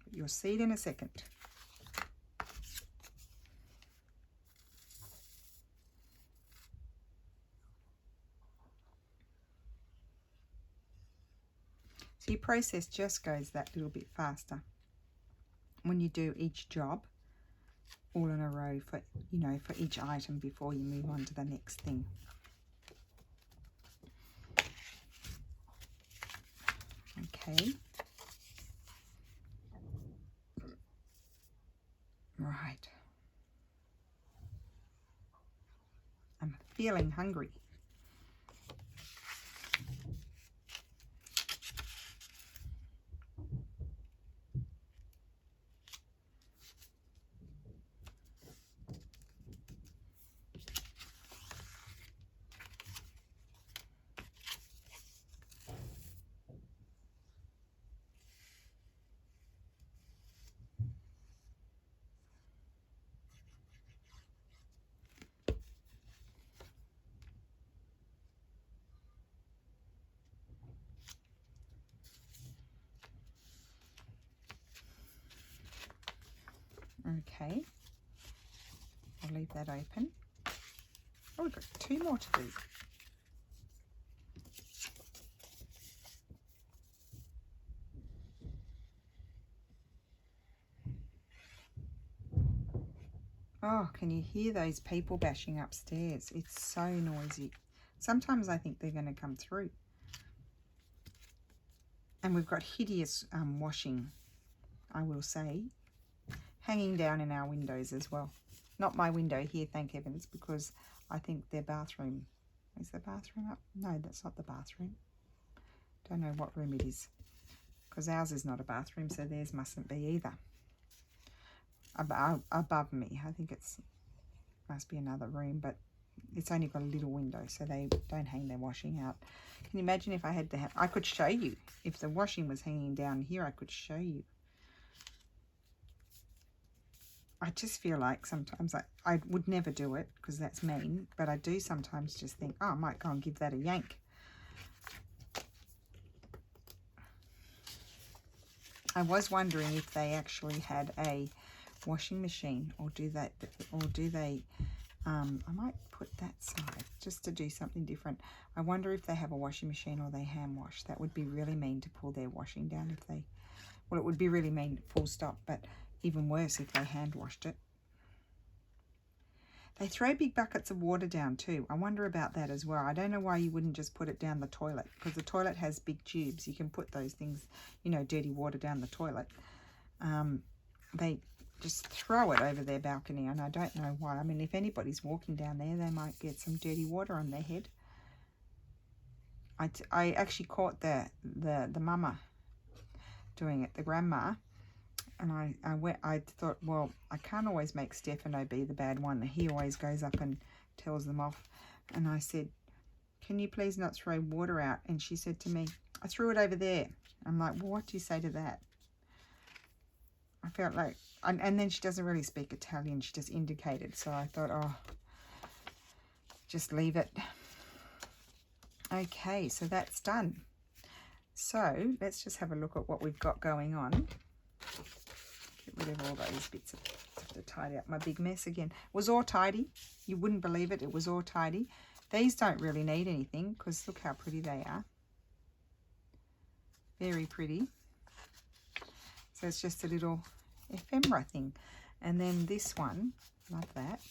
but you'll see it in a second. So your process just goes that little bit faster when you do each job all in a row for, you know, for each item before you move on to the next thing. Okay. Right. I'm feeling hungry. Okay, I'll leave that open. Oh, we've got two more to do. Oh, can you hear those people bashing upstairs? It's so noisy. Sometimes I think they're going to come through. And we've got hideous washing, I will say, hanging down in our windows as well. Not my window here, thank heavens, because I think their bathroom, is the bathroom up? No, that's not the bathroom. Don't know what room it is, because ours is not a bathroom, so theirs mustn't be either. Above me, I think it's must be another room, but it's only got a little window, so they don't hang their washing out. Can you imagine if I had to have, I could show you, if the washing was hanging down here, I could show you. I just feel like sometimes I would never do it because that's mean, but I do sometimes just think, oh, I might go and give that a yank. I was wondering if they actually had a washing machine, or do they, I might put that side just to do something different. I wonder if they have a washing machine or they hand wash. That would be really mean to pull their washing down if they, well, it would be really mean full stop, but even worse if they hand washed it. They throw big buckets of water down too. I wonder about that as well. I don't know why you wouldn't just put it down the toilet, because the toilet has big tubes. You can put those things, you know, dirty water down the toilet. They just throw it over their balcony, and I don't know why. I mean, if anybody's walking down there, they might get some dirty water on their head. I actually caught the mama doing it, the grandma, and I thought, well, I can't always make Stefano be the bad one. He always goes up and tells them off. And I said, can you please not throw water out? And she said to me, I threw it over there. I'm like, well, what do you say to that? I felt like, and then she doesn't really speak Italian. She just indicated. So I thought, oh, just leave it. Okay, so that's done. So let's just have a look at what we've got going on. Get rid of all those bits to tidy up my big mess again. It was all tidy. You wouldn't believe it. It was all tidy. These don't really need anything because look how pretty they are. Very pretty. So it's just a little ephemera thing. And then this one, love that.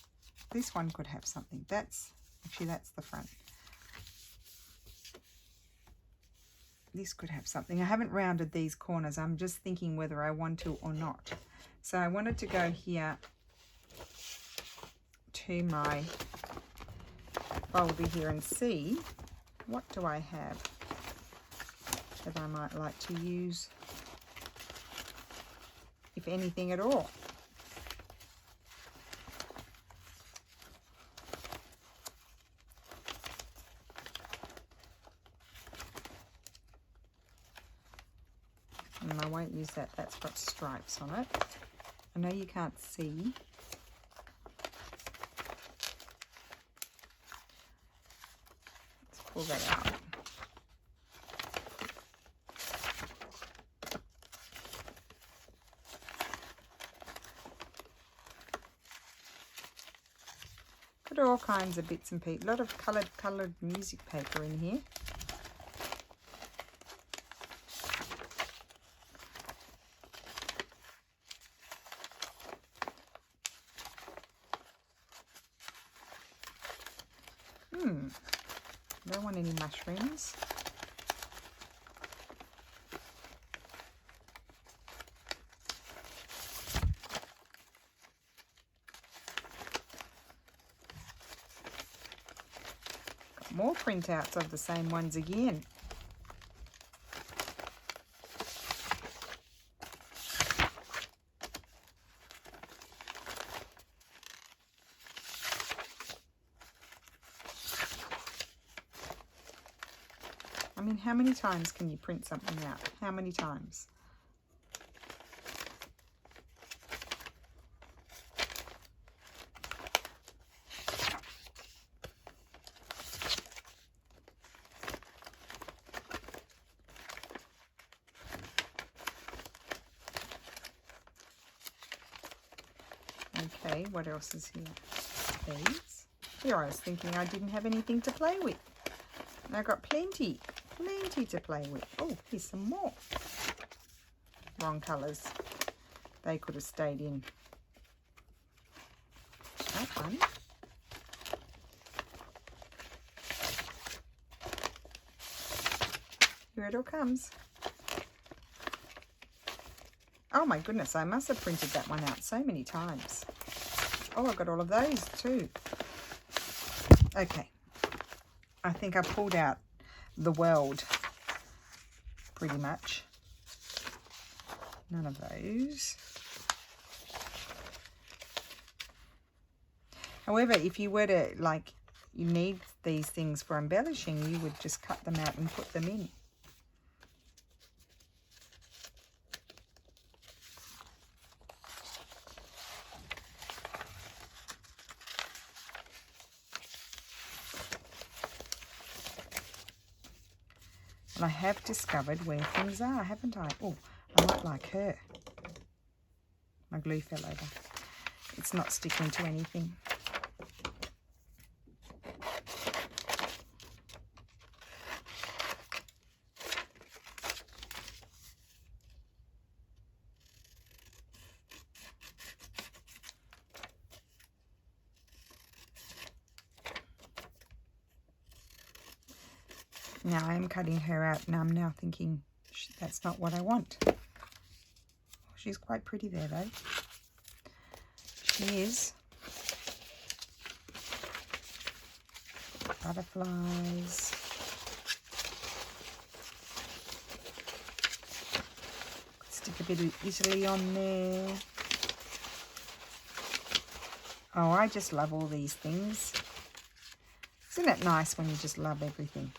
This one could have something. That's the front. This could have something. I haven't rounded these corners. I'm just thinking whether I want to or not. So I wanted to go here to my folder here and see what do I have that I might like to use, if anything at all. And I won't use that. That's got stripes on it. I know you can't see. Let's pull that out. Got all kinds of bits and pieces. A lot of coloured music paper in here. Don't want any mushrooms. Got more printouts of the same ones again. I mean, how many times can you print something out? How many times? Okay, what else is here? These. Here I was thinking I didn't have anything to play with. And I got plenty to play with. Oh, here's some more. Wrong colours. They could have stayed in. That one. Here it all comes. Oh my goodness, I must have printed that one out so many times. Oh, I got all of those too. Okay. I think I pulled out the world pretty much. None of those. However, if you were to, like, you need these things for embellishing, you would just cut them out and put them in. And I have discovered where things are, haven't I? Oh, I might like her. My glue fell over. It's not sticking to anything. Now I am cutting her out and I'm now thinking that's not what I want. She's quite pretty there though. She is. Butterflies. Stick a bit of Italy on there. Oh, I just love all these things. Isn't it nice when you just love everything?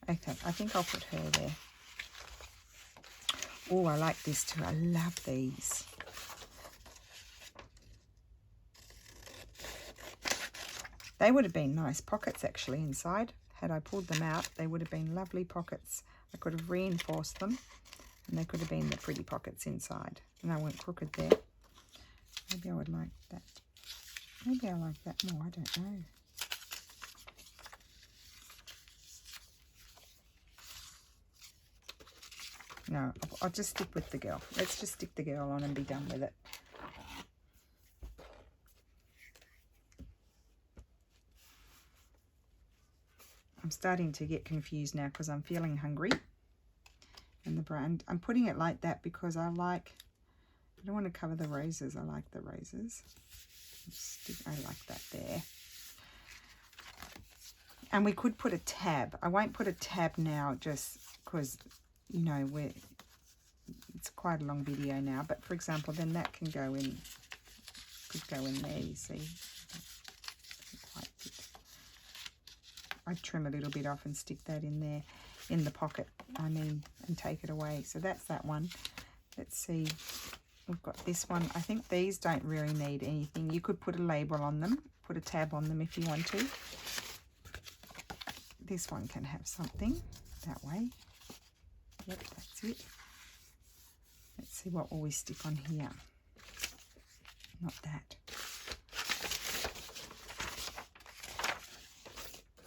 Okay, I think I'll put her there. Oh, I like this too. I love these. They would have been nice pockets actually inside. Had I pulled them out, they would have been lovely pockets. I could have reinforced them and they could have been the pretty pockets inside. And I went crooked there. Maybe I would like that. Maybe I like that more. I don't know. No, I'll just stick with the girl. Let's just stick the girl on and be done with it. I'm starting to get confused now because I'm feeling hungry. And the brand, I'm putting it like that because I don't want to cover the roses. I like the roses. I like that there. And we could put a tab. I won't put a tab now just because, you know, it's quite a long video now. But for example, then that can go in, could go in there, you see. Quite fit. I'd trim a little bit off and stick that in there, in the pocket, I mean, and take it away. So that's that one. Let's see. We've got this one. I think these don't really need anything. You could put a label on them, put a tab on them if you want to. This one can have something that way. Yep, that's it. Let's see, what will we stick on here? Not that.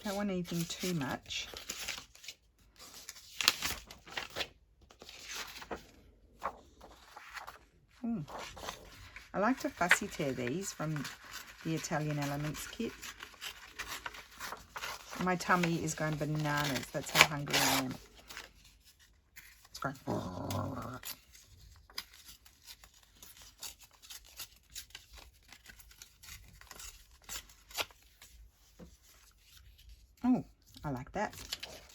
Don't want anything too much. Ooh. I like to fussy tear these from the Italian Elements kit. My tummy is going bananas. That's how hungry I am. It's going. Oh, I like that.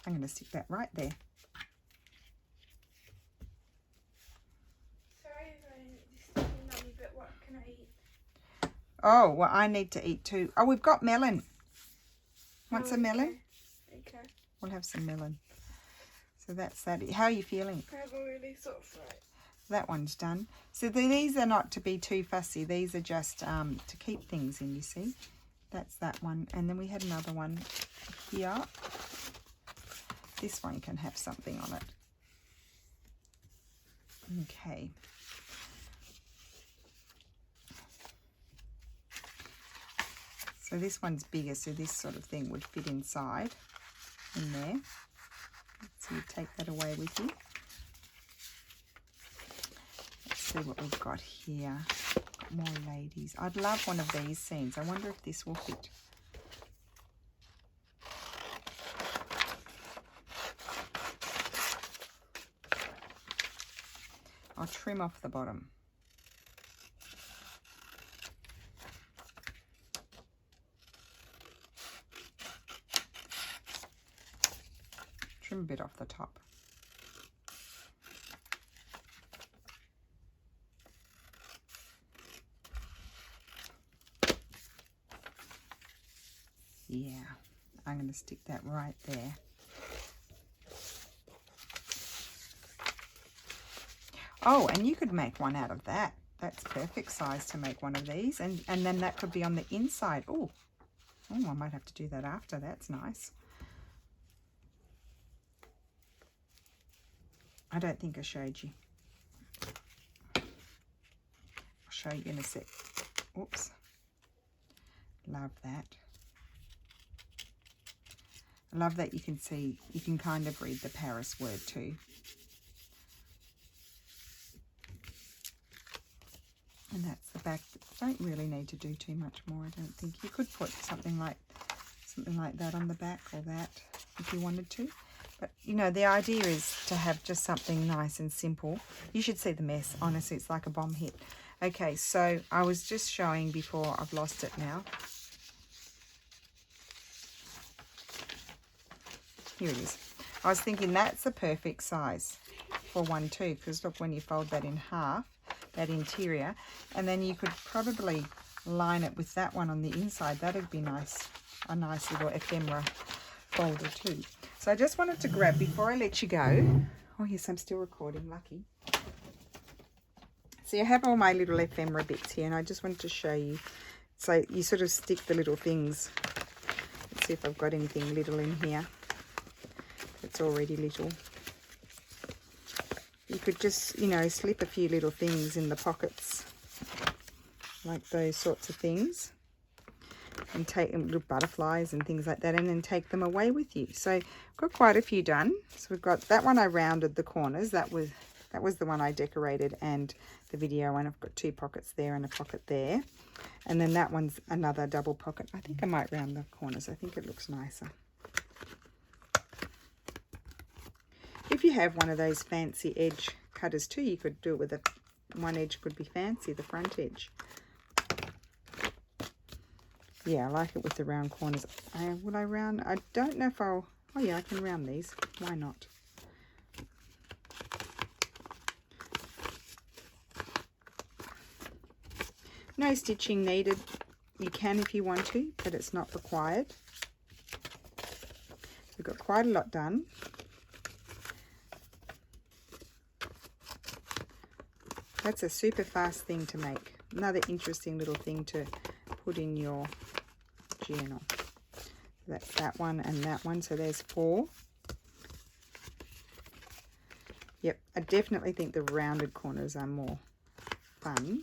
I'm going to stick that right there. Sorry if I'm disturbing you, but what can I eat? Oh, well, I need to eat too. Oh, we've got melon. Want some melon? Okay. We'll have some melon. So that's that. How are you feeling? I have a really sore throat. That one's done. So these are not to be too fussy. These are just to keep things in, you see. That's that one. And then we had another one here. This one can have something on it. Okay. So this one's bigger, so this sort of thing would fit inside in there. So you take that away with you. Let's see what we've got here. Got more ladies. I'd love one of these scenes. I wonder if this will fit. I'll trim off the bottom. Trim a bit off the top. Yeah, I'm going to stick that right there. Oh, and you could make one out of that. That's perfect size to make one of these. And then that could be on the inside. Oh, I might have to do that after. That's nice. I don't think I showed you. I'll show you in a sec. Oops. Love that. I love that you can see, you can kind of read the Paris word too. And that's the back. Don't really need to do too much more, I don't think. You could put something like that on the back, or that if you wanted to. But you know, the idea is to have just something nice and simple. You should see the mess, honestly, it's like a bomb hit. Okay, so I was just showing before, I've lost it now. Here it is. I was thinking that's the perfect size for one too, because look, when you fold that in half, that interior, and then you could probably line it with that one on the inside. That'd be nice, a nice little ephemera folder too. So I just wanted to grab, before I let you go, oh yes, I'm still recording, lucky. So you have all my little ephemera bits here, and I just wanted to show you. So you sort of stick the little things. Let's see if I've got anything little in here. It's already little. You could just, you know, slip a few little things in the pockets, like those sorts of things, and take them, little butterflies and things like that, and then take them away with you. So I've got quite a few done. So we've got that one, I rounded the corners. That was the one I decorated, and the video one. I've got 2 pockets there and a pocket there, and then that one's another double pocket. I think I might round the corners. I think it looks nicer. If you have one of those fancy edge cutters too, you could do it with one edge could be fancy, the front edge. Yeah, I like it with the round corners. Will I round? I don't know if I'll... Oh yeah, I can round these. Why not? No stitching needed. You can if you want to, but it's not required. We've got quite a lot done. That's a super fast thing to make. Another interesting little thing to put in your journal. That's that one and that one. So there's 4. Yep, I definitely think the rounded corners are more fun.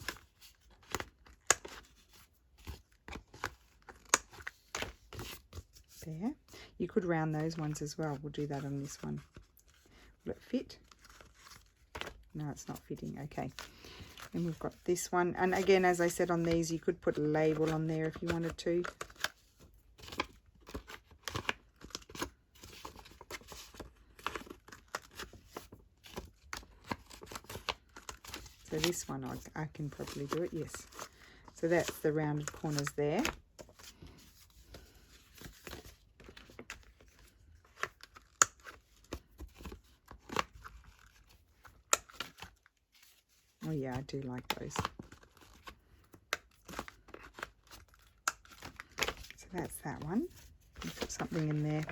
There. You could round those ones as well. We'll do that on this one. Will it fit? No, it's not fitting. Okay. And we've got this one. And again, as I said on these, you could put a label on there if you wanted to. So this one, I can probably do it, yes. So that's the rounded corners there. Oh yeah, I do like those. So that's that one. Put something in there.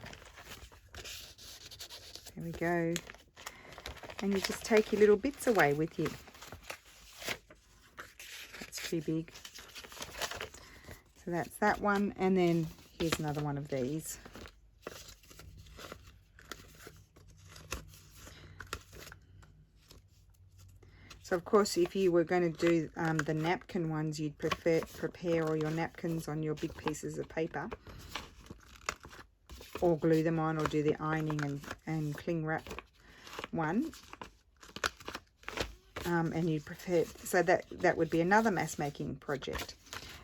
There we go. And you just take your little bits away with you. That's too big. So that's that one. And then here's another one of these. So of course, if you were going to do the napkin ones, you'd prepare all your napkins on your big pieces of paper, or glue them on, or do the ironing and cling wrap one. And you'd prepare, so that would be another mass making project.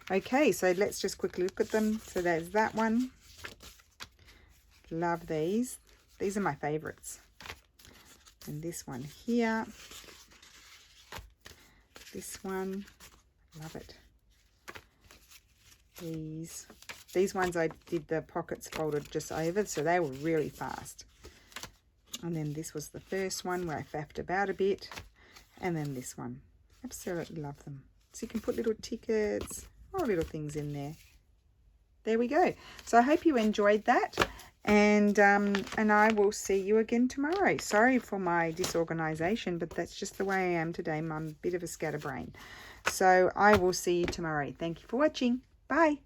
Okay, so let's just quickly look at them. So there's that one. Love these. These are my favorites. And this one here. This one, love it. These ones I did the pockets folded just over, so they were really fast. And then this was the first one where I faffed about a bit. And then this one. Absolutely love them. So you can put little tickets, all little things in there. There we go. So I hope you enjoyed that. And I will see you again tomorrow. Sorry for my disorganization, but that's just the way I am today. I'm a bit of a scatterbrain. So I will see you tomorrow. Thank you for watching. Bye.